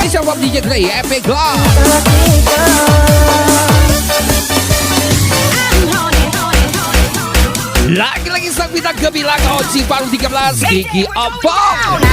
Spesial buat DJ Grey, Epic Love. Lagi-lagi sang bintang gemilang Oci Palu 13 Gigi Ompong.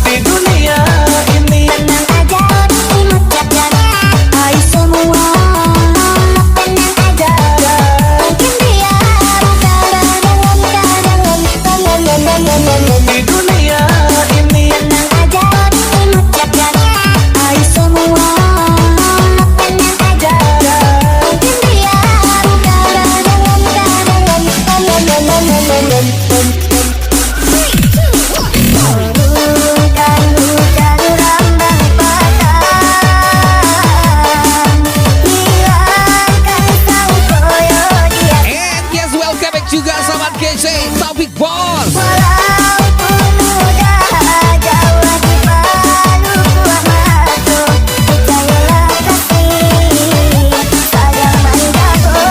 Di dunia ini tenang aja, imut jaga. Hai semua, tenang aja. Mungkin dia di dunia ini tenang aja, imut jaga. Hai semua, tenang aja. Mungkin dia juga sahabat KC Taufik Bos. Walaupun udah jauh di Palu gua masuk, percayalah kasih sayang mandaku.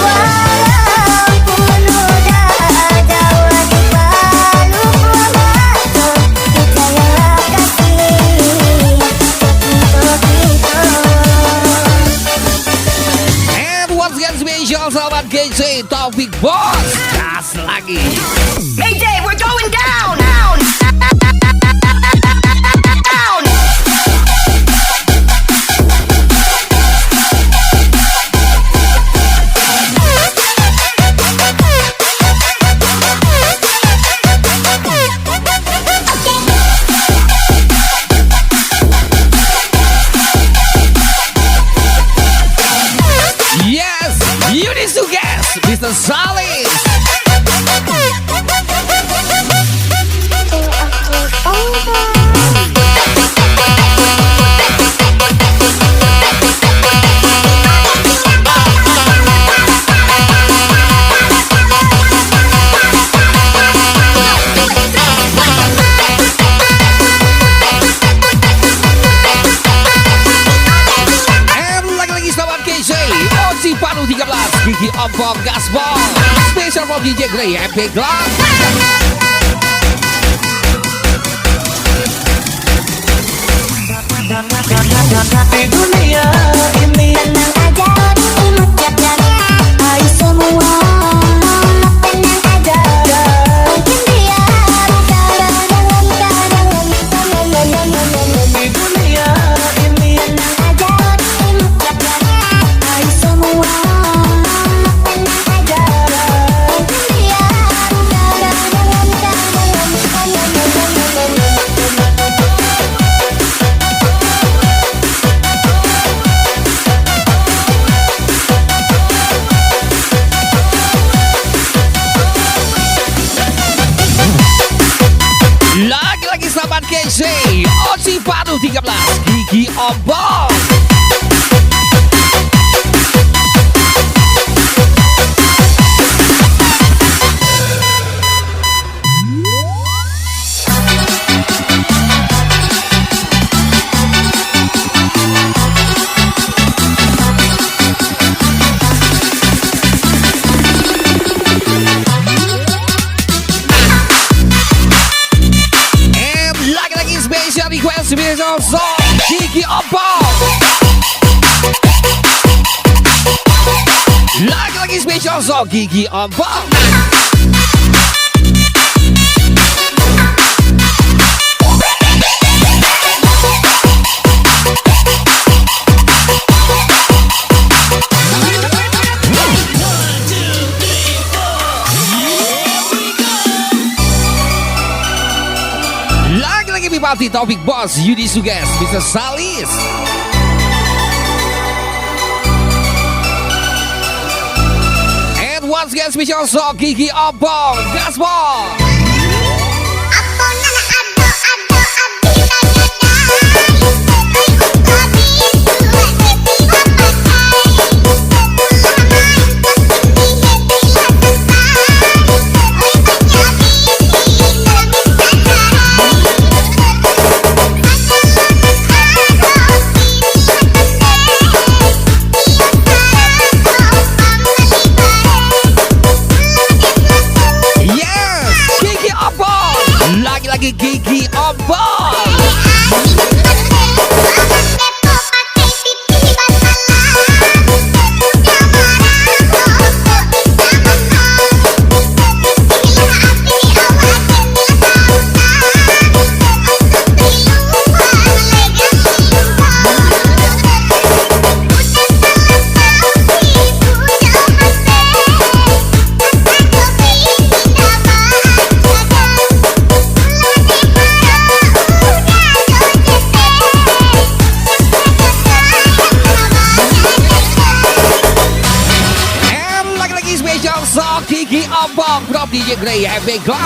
Walaupun udah jauh di Palu gua masuk, percayalah kasih begitu. And once again special sahabat KC Taufik Bos. Gas lagi. Mayday, we're going down, down, down. Yes, Yudi Suges, Mr. Salis. Oci Palu 13 Gigi Ompong Gaspol. Spesial from DJ Grey, Epic Love. Di dunia ini tenang aja, imut jaga. Hai semua, tenang aja. Mungkin dia di dunia ini tenang aja, imut jaga. Hai semua, tenang aja. Mungkin dia Lagi-lagi sahabat KC Oci Palu 13 Gigi Ompong. Special song Gigi Ompong. Lagi-lagi special song Gigi Ompong. Party Topik Boss Yudi Suges, Mr. Salis. And once again special song Kiki Opong Gaspol. Gigi Opong. Kiki Opong from DJ Gray Epic Club.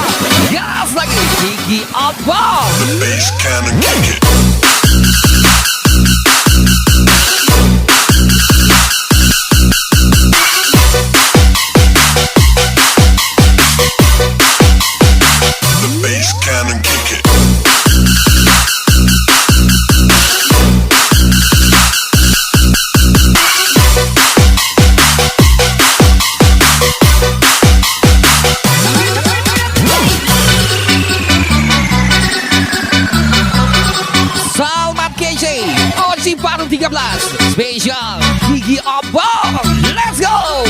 Gas lagi Kiki Opong. The bass cannon kick it. The bass cannon kick it. Baru 13 Spesial Gigi Opong. Let's go.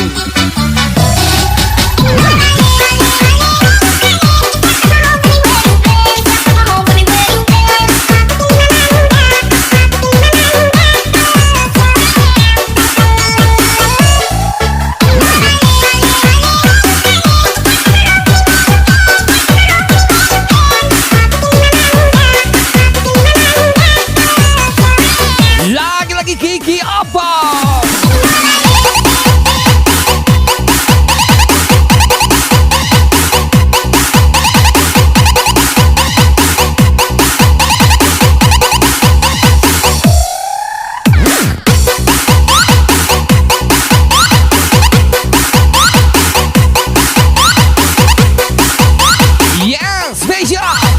Kiki Opong. Yes, special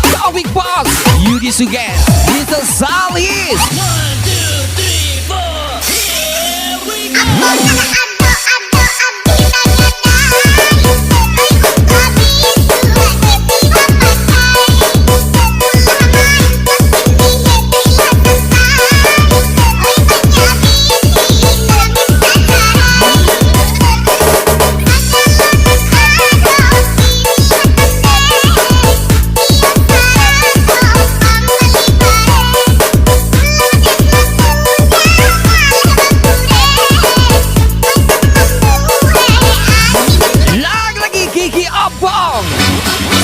Topik Boss Yudi Suges, Mr. Salis.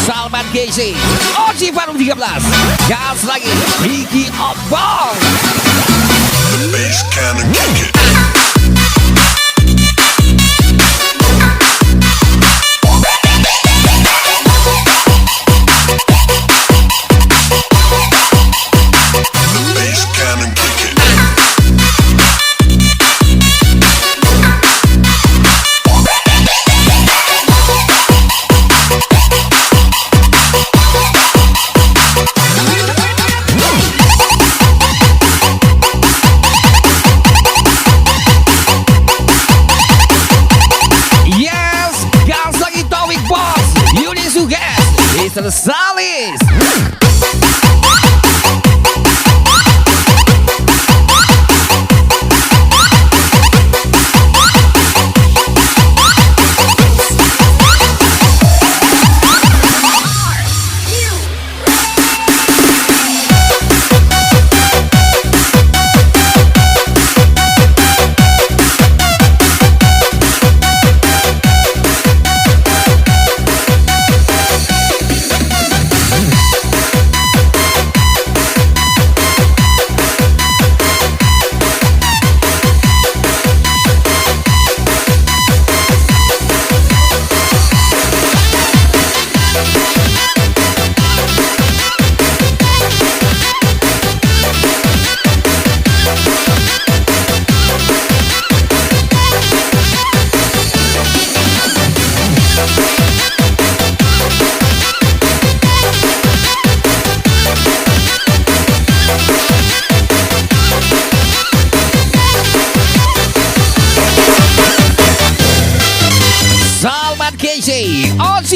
Salman Casey, Oci Baru 13. Gas lagi Kiki Opong. The bass cannon kick it. The bass cannon kick it. Mr. Salis.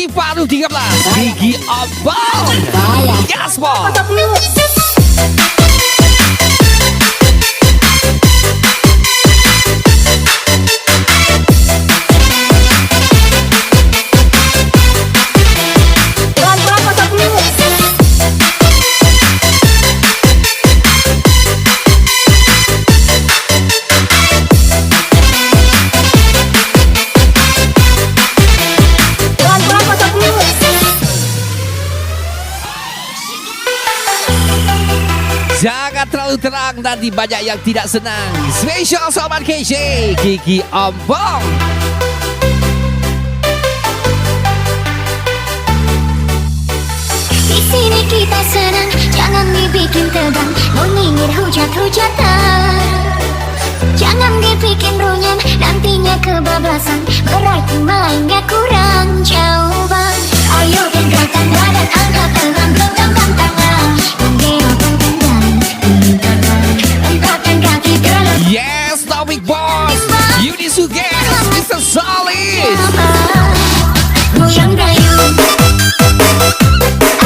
Oji Paru 13 Gigi Abang Gaspol. Jangan terlalu terang, nanti banyak yang tidak senang. Special Sobat KJ Gigi Abang. Di sini kita senang, jangan dibikin tegang, mengingat hujat-hujatan. Jangan dibikin runyam, nantinya kebablasan, berarti mainnya kurang jauh bang. Ayo gerakan badan, angkat tangan, genggam tangan, menggerakkan tangan, lemparkan kaki dalam. Yes, the big boss Yudi Suges, Mr. Solid. Goyang dayung,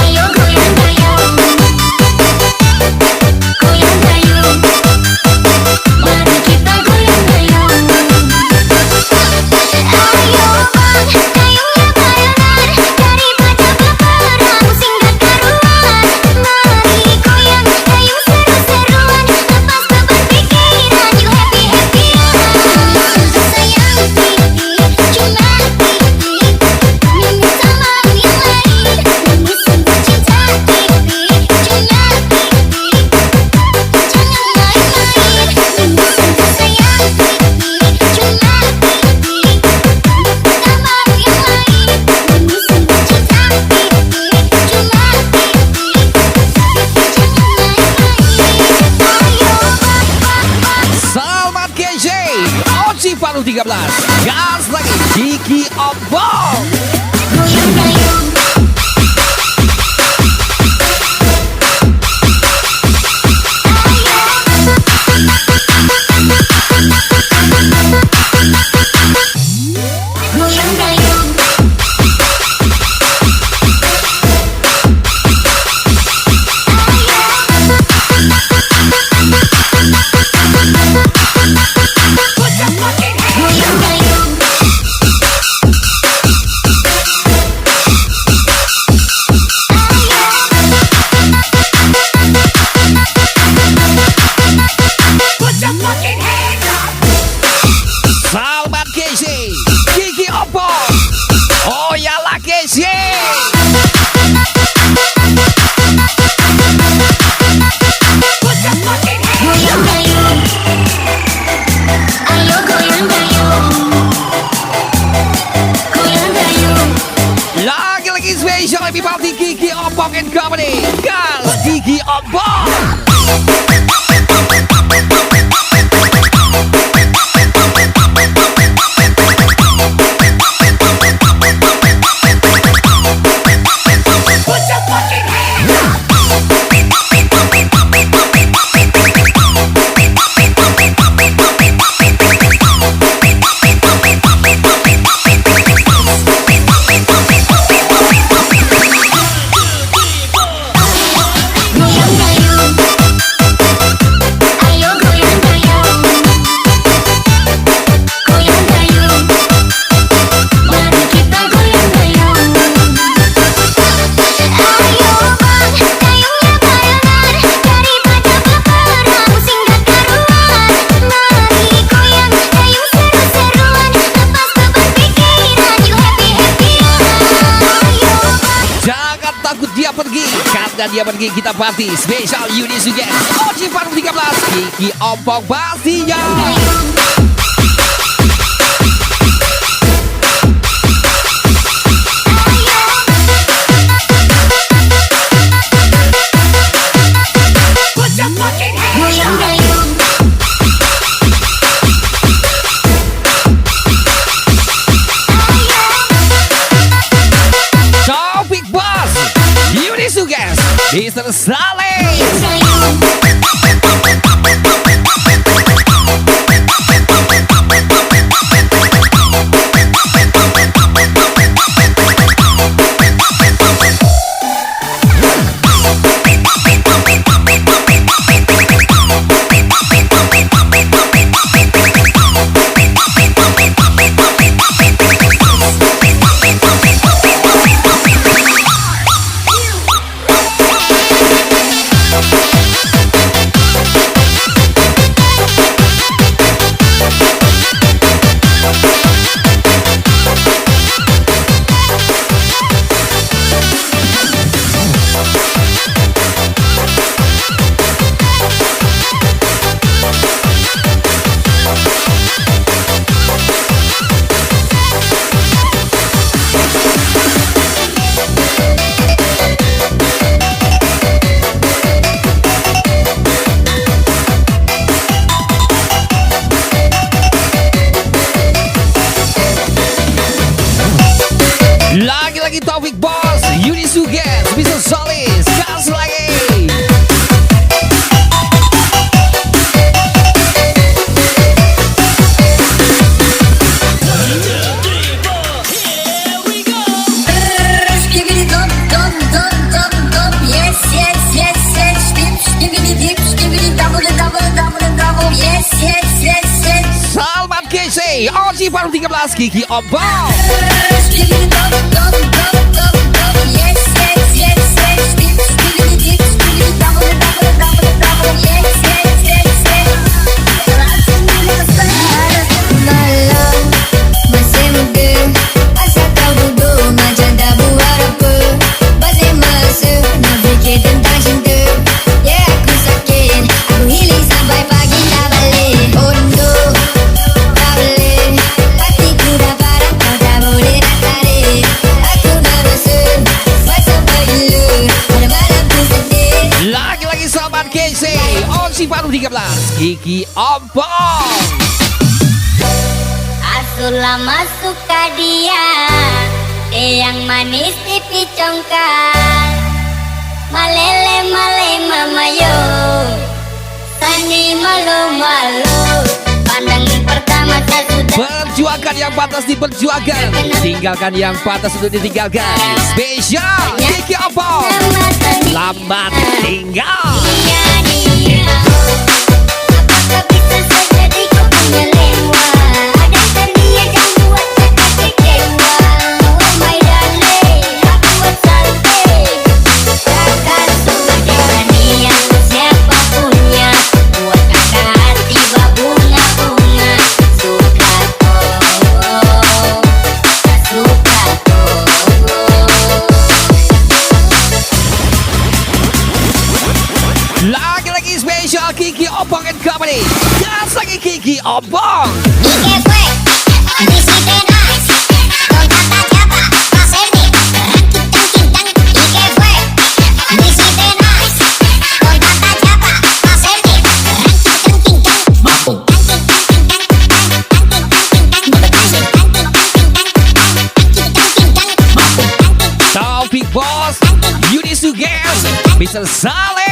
ayo goyang dayung, goyang dayung, mari kita goyang dayung. Ayo bang, dayungnya bayangan, daripada berperang singkat karuan. Mari goyang dayung seru-seruan, lepas beban pikiran, you happy-happyan. Sayang pipi, cuma pipi, minta sama yang lain, ini semua cinta pipi, cuma pipi, jangan main-main. Ini semua sayang pipi, cuma pipi, minta sama yang lain, ini semua cinta pipi, cuma pipi, jangan main-main. Ayo Salman KJ Oji Paru 13 Gas lagi Gigi Abang. goyang dayung. Goyang dayung. Goyang dayung. Salman KJ Gigi Abang. Oh yalah KJ. Goyang dayung, ayo goyang dayung, goyang dayung. Lagi-lagi special everybody Gigi Abang and Company. Gas Gigi Abang. Goyang dayung, ayo goyang dayung, goyang dayung, mari kita goyang dayung. Ayo bang, dayungnya bayangan, daripada berperang singkat karuan. Mari goyang dayung seru-seruan, lepas beban pikiran, you happy-happyan. Ayo bang. Jangan takut dia pergi, karena dia pergi kita party. Special Yudi Suges Oji Paru 13 Gigi Abang pastinya. Goyang dayung. Topik Boss Yudi Suges Mr. Saleh. Taufik Bos, Yuni Suges, Bisa Solis, gas lagi. Salman Kese, Oji Baru 13, Kiki Obong. Lagi-lagi Salman Kese, Oji Baru 13, Kiki Obong. Lama suka dia, yang manis pipi congkak, malele male mama yo, sani malu malu. Pandangan pertama saya sudah. Perjuangkan yang pantas diperjuangkan, tinggalkan yang pantas untuk ditinggalkan. Spesial Kiki Obong, lambat tinggal. Apakah bisa terjadi kau punya lewat? Lagi-lagi spesial Kiki Obong and Company. Gas lagi Kiki Obong. Taufik Bos, Yuni Suges, Mr. Saleh.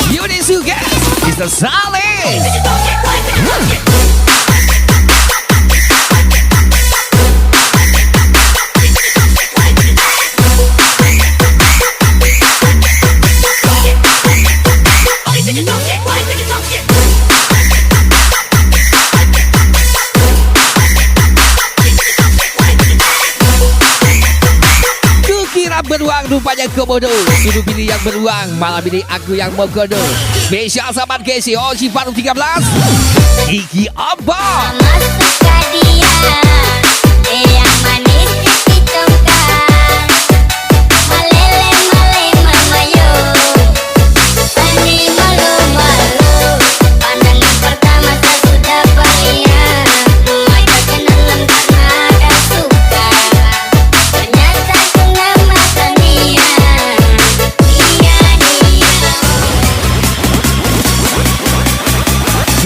Yuni Suges, Mr. Saleh. Beruang rupanya komodo, suruh pilih yang beruang, malah pilih aku yang mokodo. Spesial Salman Kese, Oji Baru 13, Kiki Obong. Suka dia, yang manis pipi congkak, malele male mama yo, sani malu malu. Pandangan pertama saya sudah bayar, mata kenalan karena ada suka. Ternyata kena mata dia.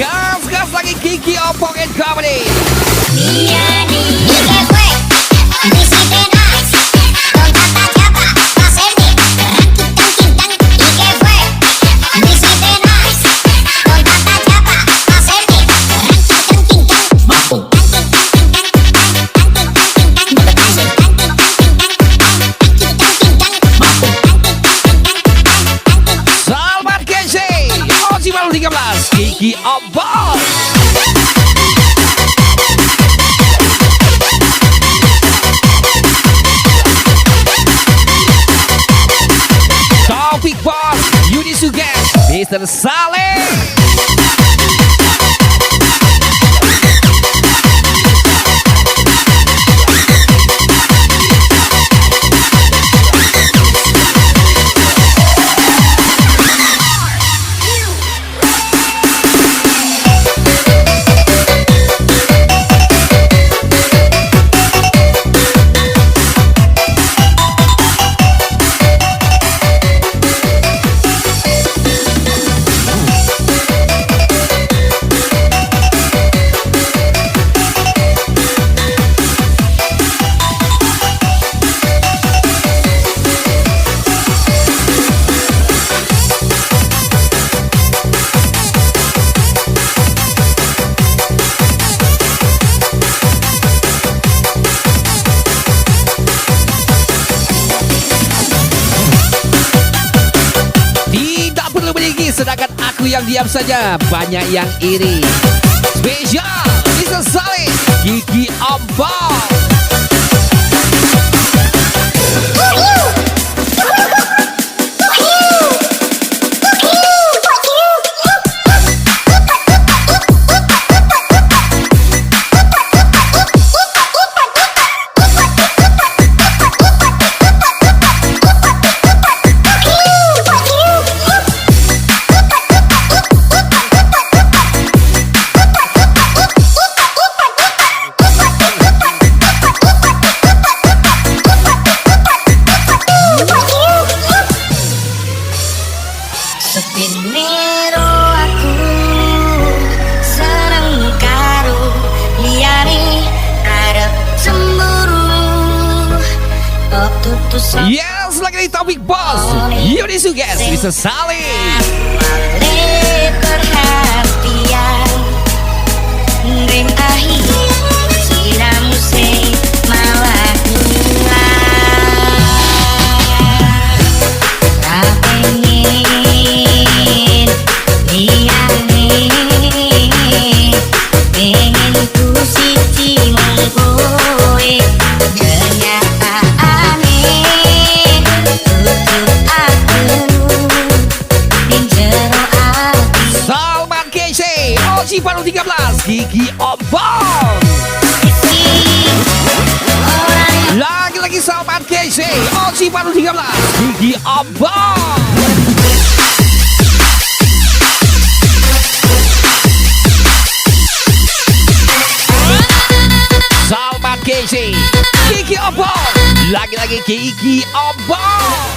Gas lagi Kiki Obong and Company. Salman Kese, Oji Baru 13, Kiki Obong. Taufik Bos, Yuni Suges, Mr. Saleh. aku yang diam saja, banyak yang iri. Spesial Mr. Saleh, Kiki Abang. Sepinero aku seneng karo liyane arep cemburu kok tutus Yes, lagi di Topik Bos Yuni Suges, Mr. Saleh. wale perhatian ring akhir siramu sing malah hilang tak pengen pengen ku siji mengkowe kenyataane tutup aku ning jero ati Salman Kece, Oji Palu 13, Kiki Abang. Lagi-lagi Salman Kece, Oji Palu 13, Kiki Abang. Salman Kece, Kiki Abang. Lagi-lagi Kiki Abang.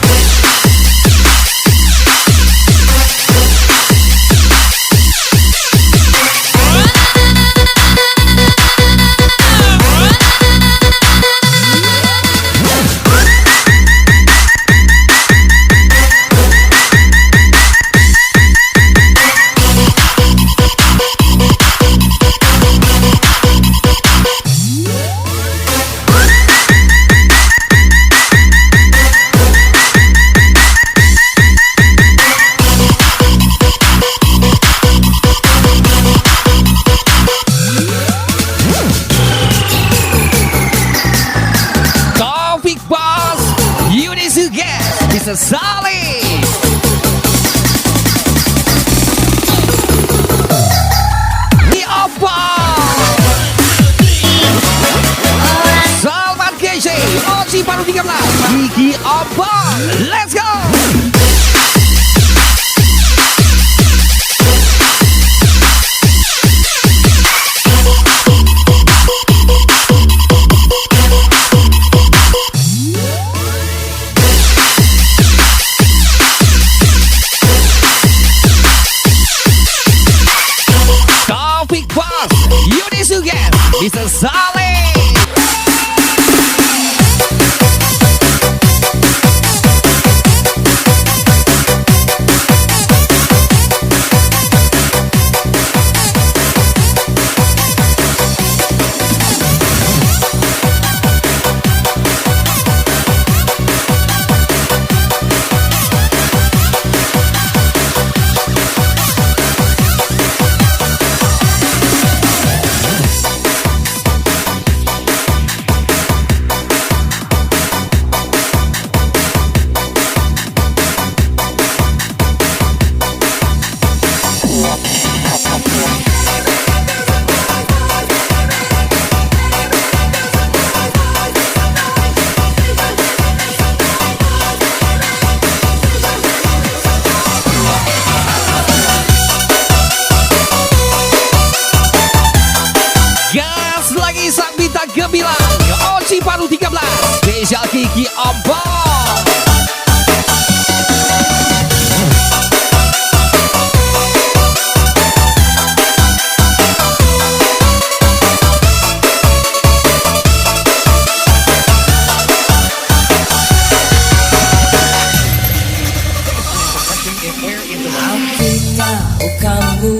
Topik Bos Yuni Suges, Mr. Saleh. Di apa? Salman Kece, Oji Palu 13, Kiki Abang. Let's go. Topik Bos Yuni Suges, Mr. Saleh. Gas lagi sang bintang gemilang Oji Palu 13, spesial Kiki Abang. Aku tahu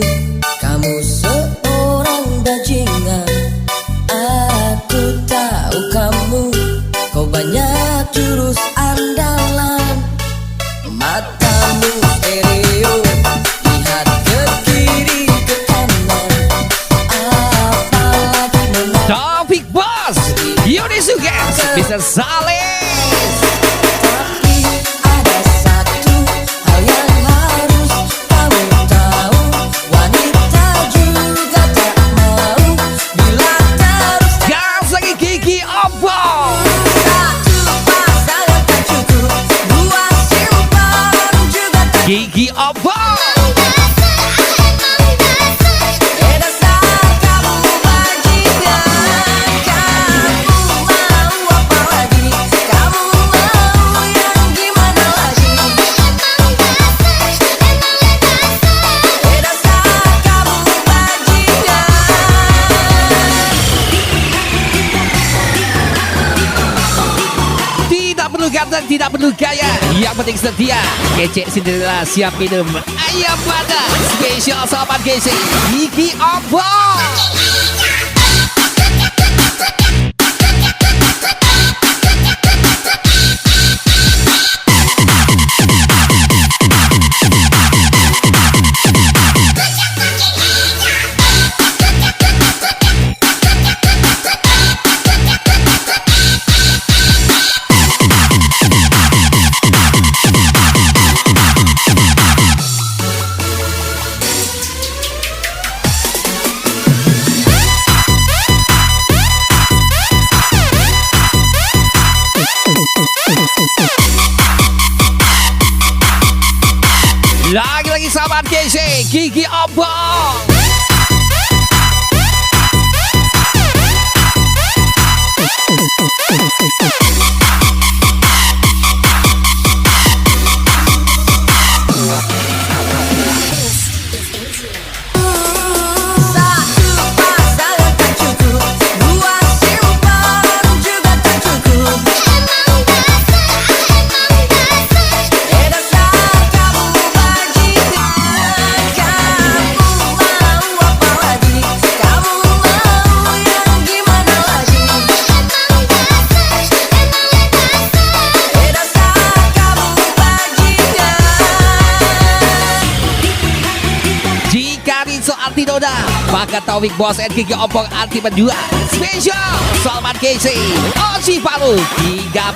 kamu seorang bajingan. Aku tahu kamu, kau banyak jurus Mr. Salis. Tapi ada satu hal yang harus kamu tahu, wanita juga tak mau bila terus Gas lagi Kiki Obong. satu pasangan tak cukup, dua simpan juga tak Kiki Obong. dasar kamu bajingan. Kamu mau apa lagi? Kamu mau yang gimana lagi? Dasar kamu bajingan. Tidak perlu ganteng, tidak perlu kaya, yang penting setia. Kecek Cinderella siap minum ayam pada spesial sahabat Kece Kiki Obong. Lagi-lagi sahabat Kece Kiki Obong. Satu pasangan tak cukup, dua simpan juga tak cukup. Dasar kamu bajingan. Kamu mau apa lagi? Kamu mau yang gimana lagi? Dasar kamu bajingan. Jika di soal Tinoda, maka Taufik Bos and Kiki Obong anti berdua. Spesial Salman Kece Oci Palu 13.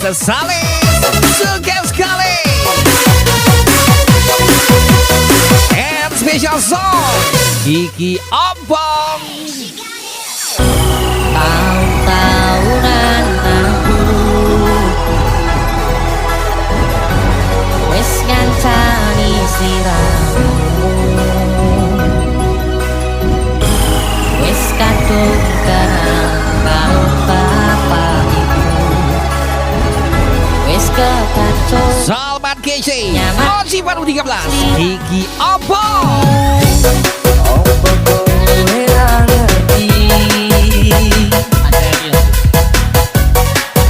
Mr. Salis suka sekali. And special song Kiki Obong. Tahun-tahunan aku wis ngancani sliramu, wis kadung kenal karo bapak ibu, wis kekacau Salman Kece Oci Palu 13 Kiki Obong. opo kowe ra ngerti.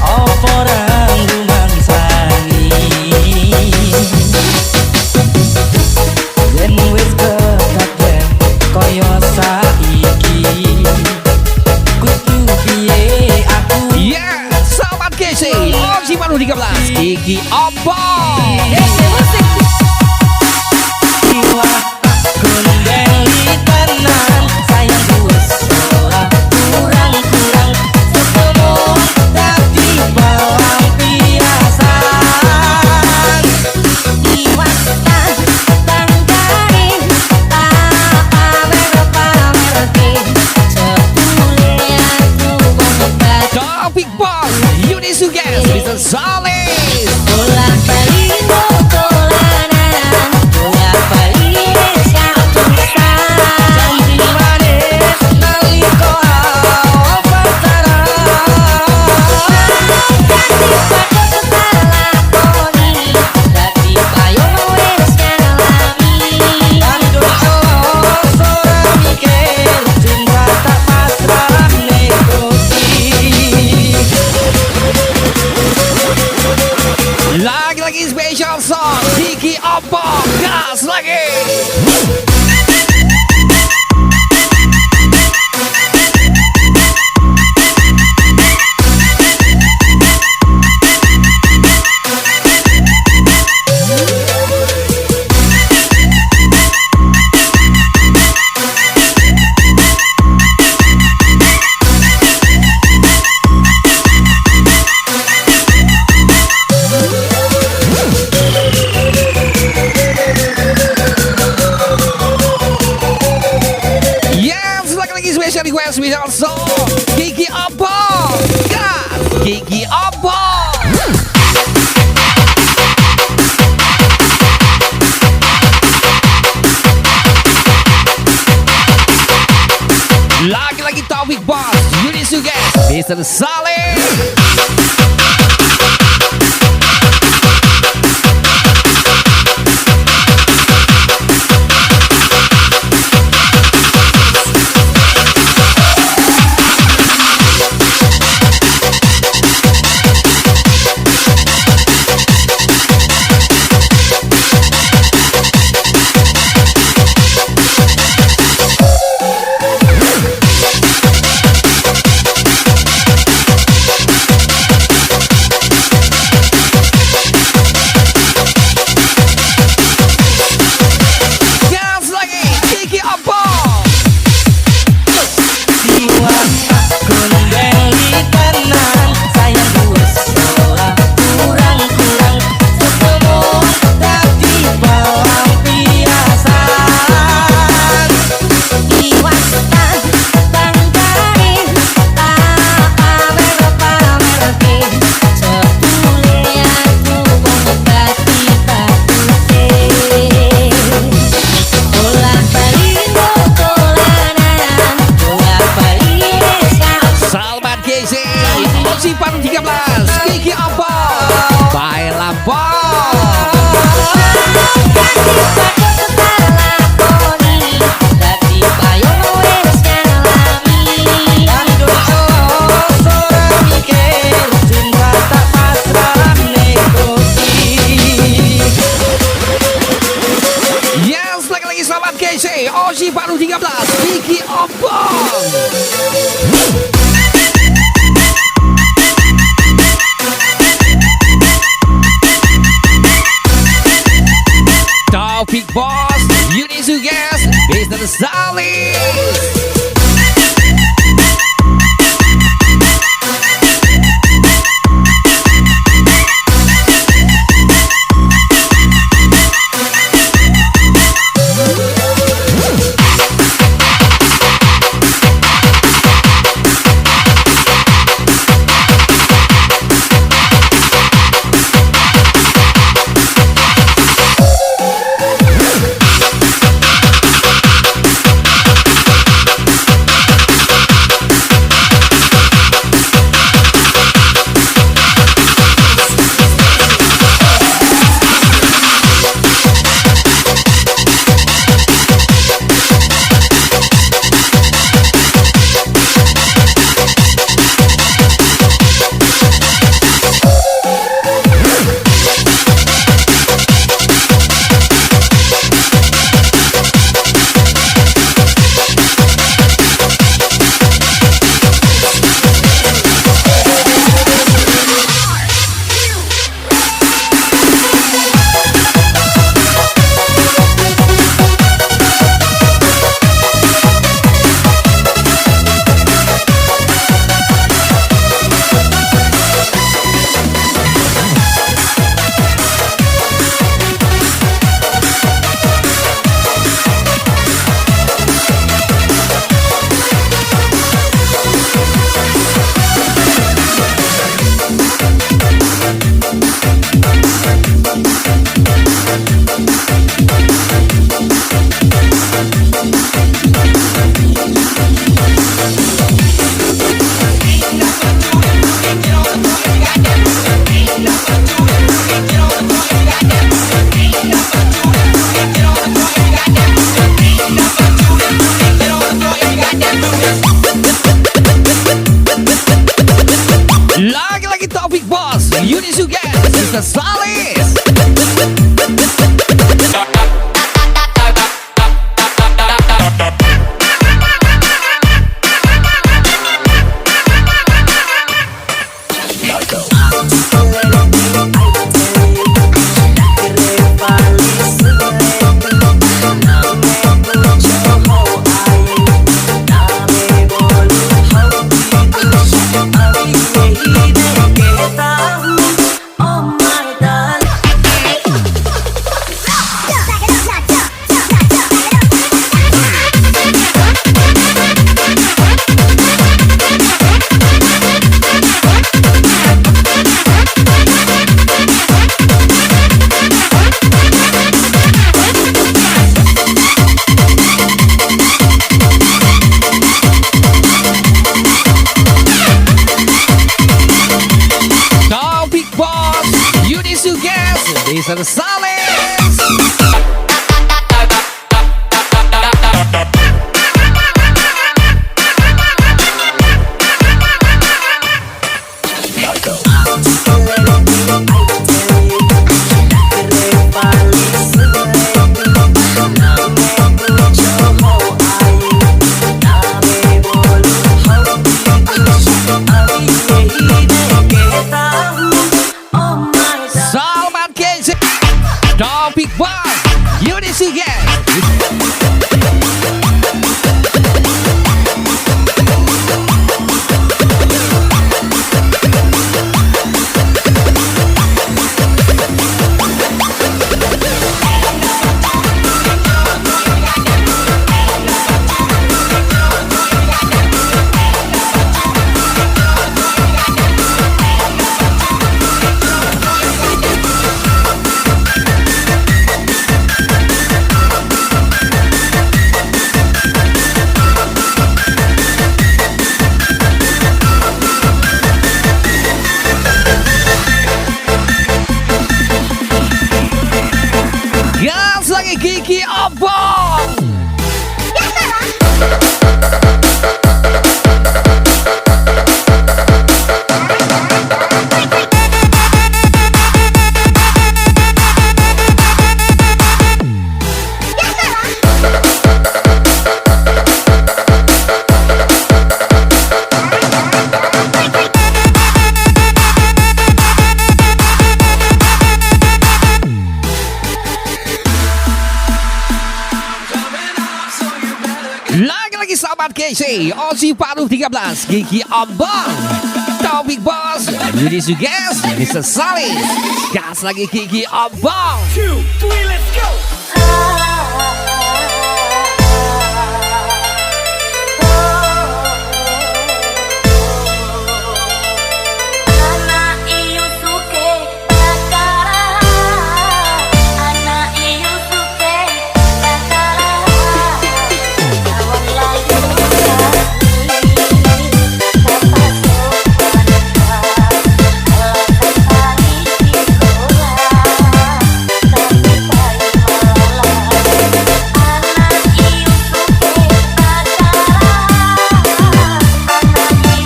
Opo orang rumangsani yen wis kekaten kaya saiki, kudu piye aku Yeah, Salman Kece Oci Palu 13 Kiki Obong. jiwa kundeli tenan sayang wis ora kurang-kurang request spesial song Gigi Opo. Gas Gigi Opo. Lagi-lagi Taufik Boss, Yuni Suges, Mr. Saleh. Paru 13 Gigi Opo Bae Lampung. Yes, lagi-lagi selamat KC Oshi Paru 13 Gigi Opo. Taufik Boss, Yuni Suges, Mr. Saleh. Lagi-lagi sahabat KC Ozi Paruh 13 Gigi Abang Taufik Bos Yudi Suges Mr. Salis Gas lagi Gigi Abang 2, 3, let's go. Anak iyo suke bakara, anak iyo suke bakara, kawan layu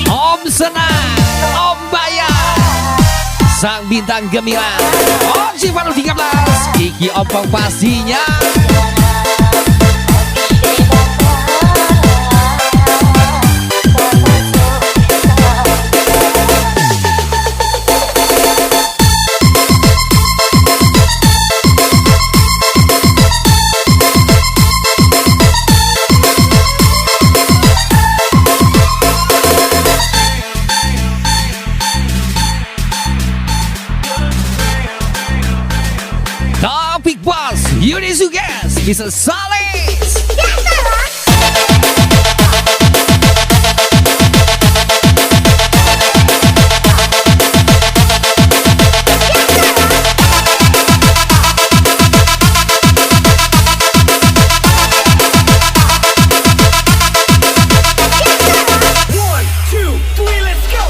Om Senang Om Bayar Sang Bintang Gemilang Ozi Paruh 13 Gigi Abang pastinya Taufik Bos Yudi Suges Mr. Salis One, two, three, let's go.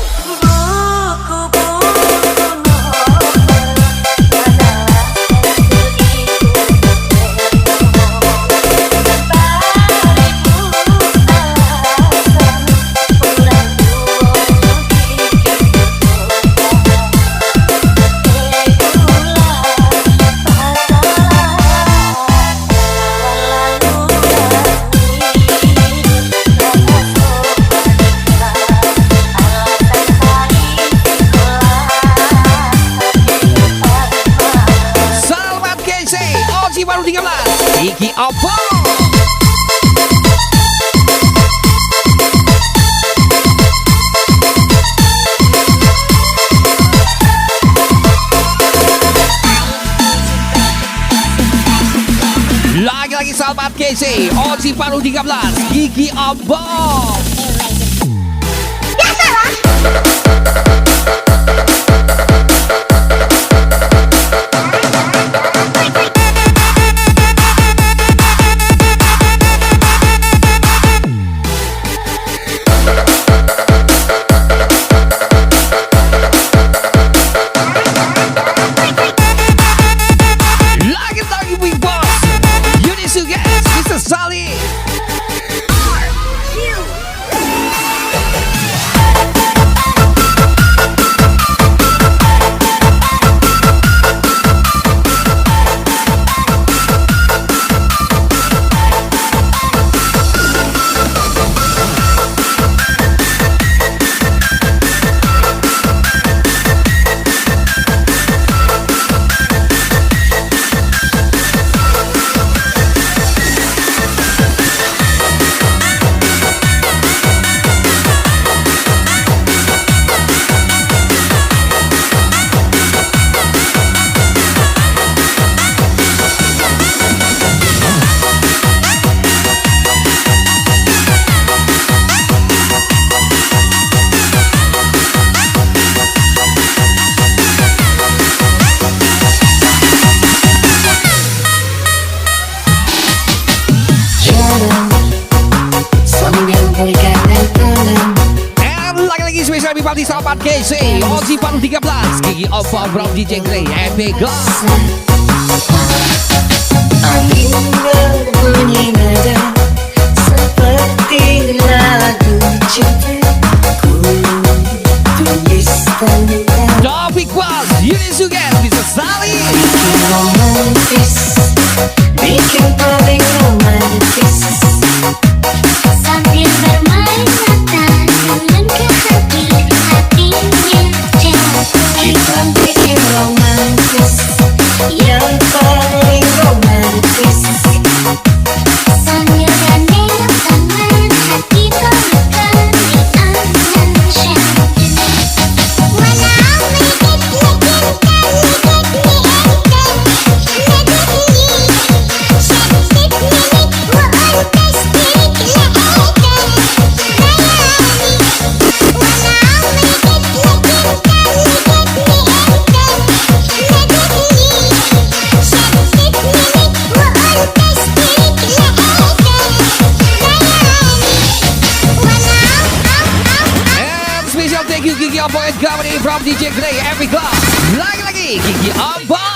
Selamat KC Ozi Paruh 13 Gigi Abang Lagi-lagi sahabat KC Ozi Paruh 13 Gigi Abang Lagi-lagi Big Boss Yudi Suges Mr. Salis Lagi-lagi spesial Bipati sahabat KC Ozi Paruh 13 Gigi Abang Brown DJ Grey Epic Ghost Angin berbunyi nada seperti lagu cinta. Ku tulis tentang Taufik Bos Yudi Suges Mr. Salis romantis, bikin paling romantis. sambil bermain mata dengan ke hatinya jatuh. Kita bikin romantis, yang paling romantis. Sambil Ompong and Company from DJ Gray Epic Club. Lagi-lagi Kiki Ompong.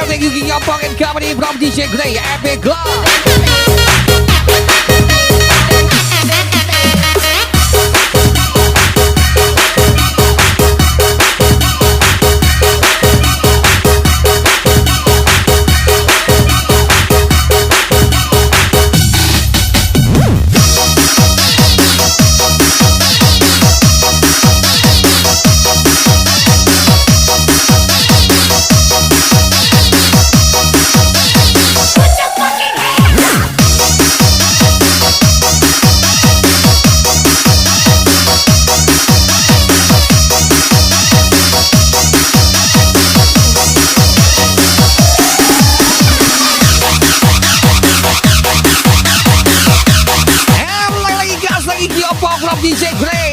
Thank you Kiki Ompong and Company from DJ Gray Epic Club. Kiki Ompong from DJ Gray